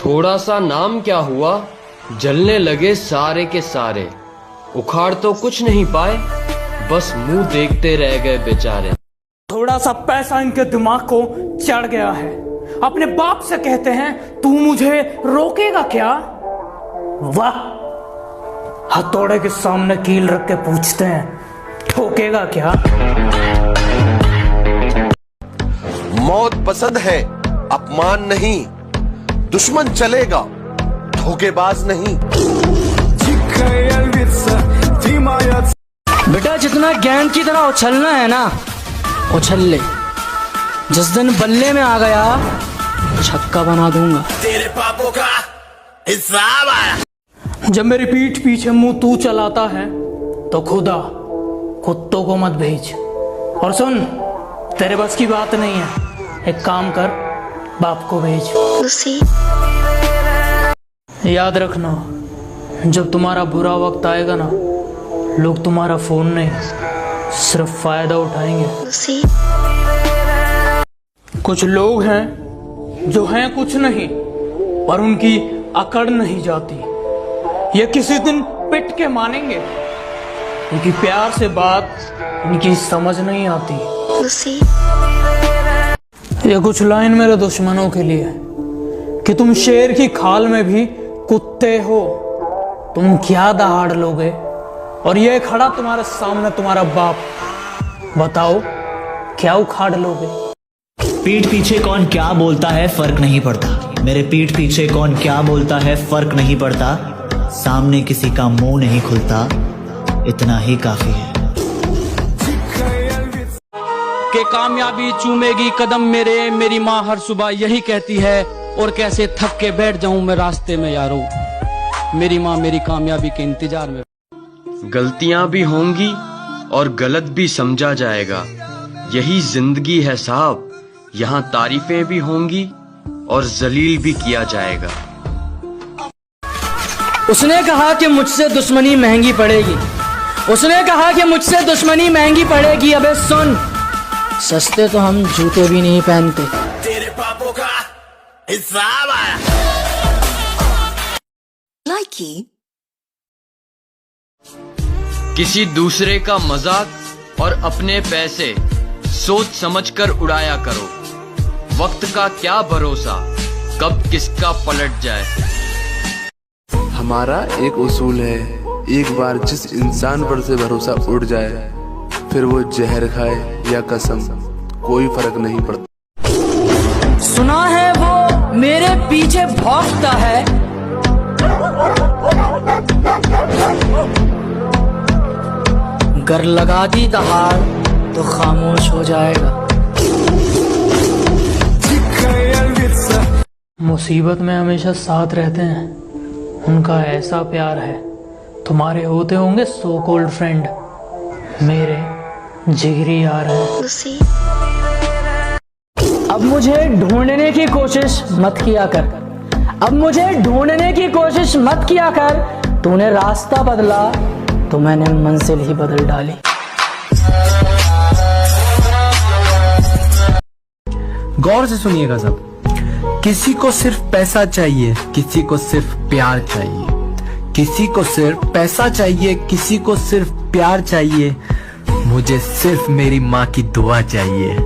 थोड़ा सा नाम क्या हुआ, जलने लगे सारे के सारे। उखाड़ तो कुछ नहीं पाए, बस मुंह देखते रह गए बेचारे। थोड़ा सा पैसा इनके दिमाग को चढ़ गया है। अपने बाप से कहते हैं तू मुझे रोकेगा क्या? वाह, हथौड़े के सामने कील रख के पूछते हैं ठोकेगा क्या? मौत पसंद है, अपमान नहीं। दुश्मन चलेगा, धोखेबाज नहीं। बेटा जितना गेंद की तरह उछलना है ना, उछल ले। जिस दिन बल्ले में आ गया, छक्का बना दूंगा। तेरे पापों का हिसाब आया। जब मेरी पीठ पीछे मुंह तू चलाता है तो खुदा कुत्तों को मत भेज। और सुन, तेरे बस की बात नहीं है, एक काम कर, बाप को भेज। याद रखना, जब तुम्हारा बुरा वक्त आएगा ना, लोग तुम्हारा फोन नहीं सिर्फ फायदा उठाएंगे। कुछ लोग हैं जो हैं कुछ नहीं, पर उनकी अकड़ नहीं जाती। ये किसी दिन पिट के मानेंगे, इनकी प्यार से बात इनकी समझ नहीं आती। ये कुछ लाइन मेरे दुश्मनों के लिए कि तुम शेर की खाल में भी कुत्ते हो। तुम क्या दहाड़ लोगे? और ये खड़ा तुम्हारे सामने तुम्हारा बाप, बताओ क्या उखाड़ लोगे? पीठ पीछे कौन क्या बोलता है फर्क नहीं पड़ता। मेरे पीठ पीछे कौन क्या बोलता है फर्क नहीं पड़ता। सामने किसी का मुंह नहीं खुलता, इतना ही काफी है। के कामयाबी चूमेगी कदम मेरे, मेरी माँ हर सुबह यही कहती है। और कैसे थक के बैठ जाऊं मैं रास्ते में यारो, मेरी माँ मेरी कामयाबी के इंतजार में। गलतियां भी होंगी और गलत भी समझा जाएगा, यही जिंदगी है साहब। यहाँ तारीफें भी होंगी और जलील भी किया जाएगा। उसने कहा कि मुझसे दुश्मनी महंगी पड़ेगी। उसने कहा कि मुझसे दुश्मनी महंगी पड़ेगी। अबे सुन, सस्ते तो हम जूते भी नहीं पहनते। तेरे पापों का हिसाब आया। किसी दूसरे का मजाक और अपने पैसे सोच समझकर उड़ाया करो। वक्त का क्या भरोसा, कब किसका पलट जाए। हमारा एक उसूल है, एक बार जिस इंसान पर से भरोसा उड़ जाए, फिर वो जहर खाए या कसम, कोई फर्क नहीं पड़ता। सुना है वो मेरे पीछे भौंकता है, गर लगा दी दहाड़ तो खामोश हो जाएगा। मुसीबत में हमेशा साथ रहते हैं, उनका ऐसा प्यार है। तुम्हारे होते होंगे सो कॉल्ड फ्रेंड, मेरे जिगरी यार हैं। अब मुझे ढूंढने की कोशिश मत किया कर, अब मुझे ढूंढने की कोशिश मत किया कर। तूने रास्ता बदला तो मैंने मंजिल ही बदल डाली। गौर से सुनिएगा सब। किसी को सिर्फ पैसा चाहिए, किसी को सिर्फ प्यार चाहिए। किसी को सिर्फ पैसा चाहिए, किसी को सिर्फ प्यार चाहिए। मुझे सिर्फ मेरी माँ की दुआ चाहिए।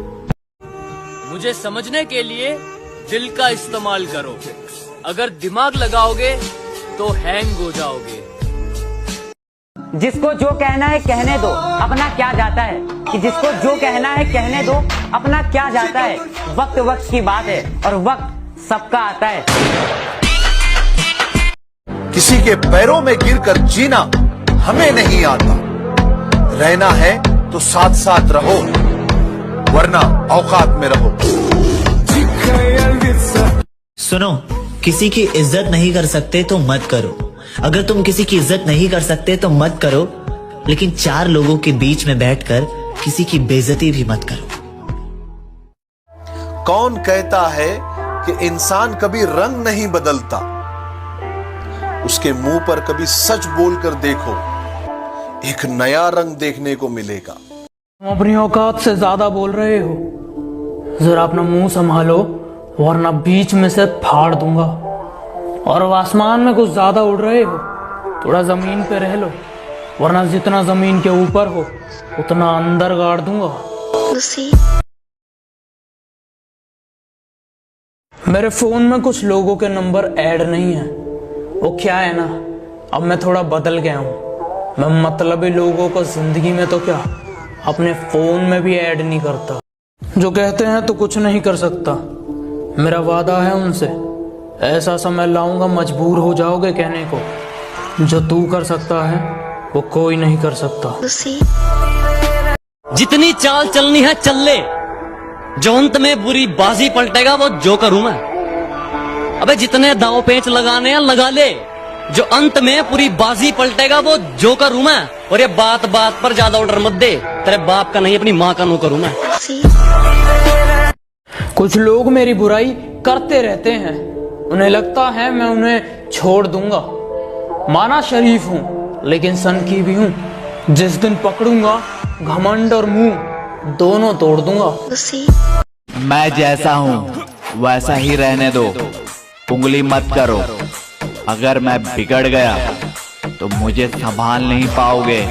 मुझे समझने के लिए दिल का इस्तेमाल करो, अगर दिमाग लगाओगे तो हैंग हो जाओगे। जिसको जो कहना है कहने दो, अपना क्या जाता है। कि जिसको जो कहना है कहने दो, अपना क्या जाता है। वक्त वक्त की बात है और वक्त सबका आता है। किसी के पैरों में गिरकर जीना हमें नहीं आता। रहना है तो साथ साथ रहो, वरना औकात में रहो। सुनो, किसी की इज्जत नहीं कर सकते तो मत करो। अगर तुम किसी की इज्जत नहीं कर सकते तो मत करो, लेकिन चार लोगों के बीच में बैठकर किसी की बेइज्जती भी मत करो। कौन कहता है कि इंसान कभी रंग नहीं बदलता? उसके मुंह पर कभी सच बोलकर देखो, एक नया रंग देखने को मिलेगा। तुम अपनी औकात से ज्यादा बोल रहे हो, जरा अपना मुंह संभालो वरना बीच में से फाड़ दूंगा। और आसमान में कुछ ज्यादा उड़ रहे हो, थोड़ा जमीन पे रह लो, वरना जितना जमीन के ऊपर हो उतना अंदर गाड़ दूंगा। मेरे फोन में कुछ लोगों के नंबर ऐड नहीं है। वो क्या है ना, अब मैं थोड़ा बदल गया हूँ। मैं मतलबी लोगों को जिंदगी में तो क्या, अपने फोन में भी ऐड नहीं करता। जो कहते हैं तो कुछ नहीं कर सकता। मेरा वादा है उनसे, ऐसा समय लाऊंगा मजबूर हो जाओगे कहने को, जो तू कर सकता है वो कोई नहीं कर सकता। जितनी चाल चलनी है चल ले, जो अंत में बुरी बाजी पलटेगा वो जोकर हूं मैं। अबे जितने दांव पेंच लगाने हैं लगा ले, जो अंत में पूरी बाजी पलटेगा वो जोकर हूं मैं। और ये बात बात पर ज्यादा ऑर्डर मत दे, तेरे बाप का नहीं अपनी माँ का नौकर हूं मैं। कुछ लोग मेरी बुराई करते रहते हैं, उन्हें लगता है मैं उन्हें छोड़ दूंगा। माना शरीफ हूँ लेकिन सनकी भी हूँ। जिस दिन पकड़ूंगा घमंड और मुंह दोनों तोड़ दूंगा। मैं जैसा हूँ वैसा ही रहने दो, उंगली मत करो। अगर मैं बिगड़ गया तो मुझे संभाल नहीं पाओगे।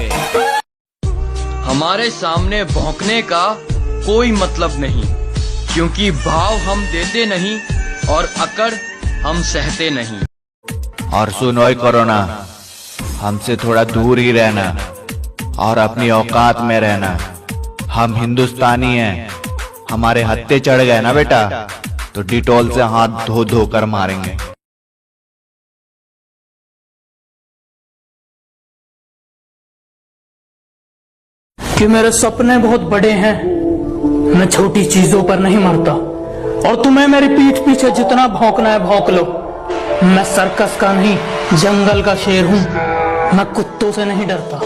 हमारे सामने भौंकने का कोई मतलब नहीं, क्योंकि भाव हम देते नहीं और अकड़ हम सहते नहीं। और सुनो कोरोना, हमसे थोड़ा दूर ही रहना और अपनी औकात में रहना। हम हिंदुस्तानी हैं, हमारे हत्थे चढ़ गए ना बेटा तो डिटॉल से हाथ धो धो कर मारेंगे। कि मेरे सपने बहुत बड़े हैं, मैं छोटी चीजों पर नहीं मरता। और तुम्हें मेरी पीठ पीछे जितना भौंकना है भौंक लो। मैं सर्कस का नहीं जंगल का शेर हूँ, मैं कुत्तों से नहीं डरता।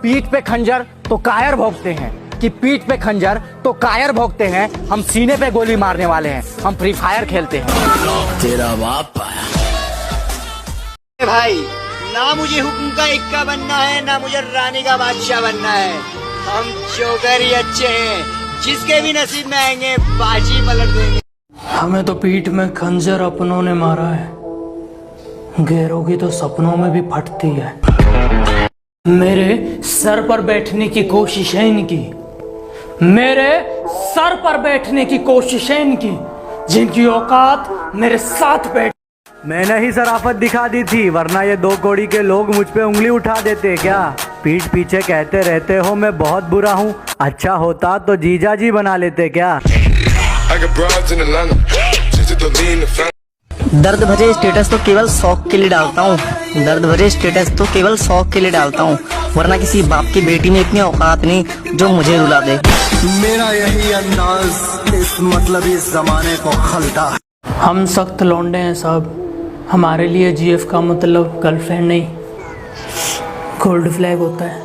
पीठ पे खंजर तो कायर भोंकते हैं, कि पीठ पे खंजर तो कायर भोंकते हैं। हम सीने पे गोली मारने वाले हैं, हम फ्री फायर खेलते हैं। तेरा बाप भाई, ना मुझे हुक्म का इक्का बनना है, ना मुझे रानी का बादशाह बनना है। हम जोकर ही अच्छे हैं, जिसके भी नसीब में आएंगे बाजी पलट देंगे। हमें तो पीठ में खंजर अपनों ने मारा है, गैरों की तो सपनों में भी फटती है। मेरे सर पर बैठने की कोशिश है इनकी, मेरे सर पर बैठने की कोशिश है इनकी, जिनकी औकात मेरे साथ बैठ। मैंने ही शराफत दिखा दी थी, वरना ये 2 कौड़ी के लोग मुझ पे उंगली उठा देते क्या। पीठ पीछे कहते रहते हो मैं बहुत बुरा हूँ, अच्छा होता तो जीजा जी बना लेते क्या। दर्द भरे स्टेटस तो केवल शौक के लिए डालता हूँ, दर्द भरे स्टेटस तो केवल शौक के लिए डालता हूँ, वरना किसी बाप की बेटी में इतनी औकात नहीं जो मुझे रुला दे। मेरा यही अंदाज इस मतलब इस जमाने को खलता। हम सख्त लौंडे हैं साहब, हमारे लिए जीएफ का मतलब गर्लफ्रेंड नहीं गोल्ड फ्लैग होता है।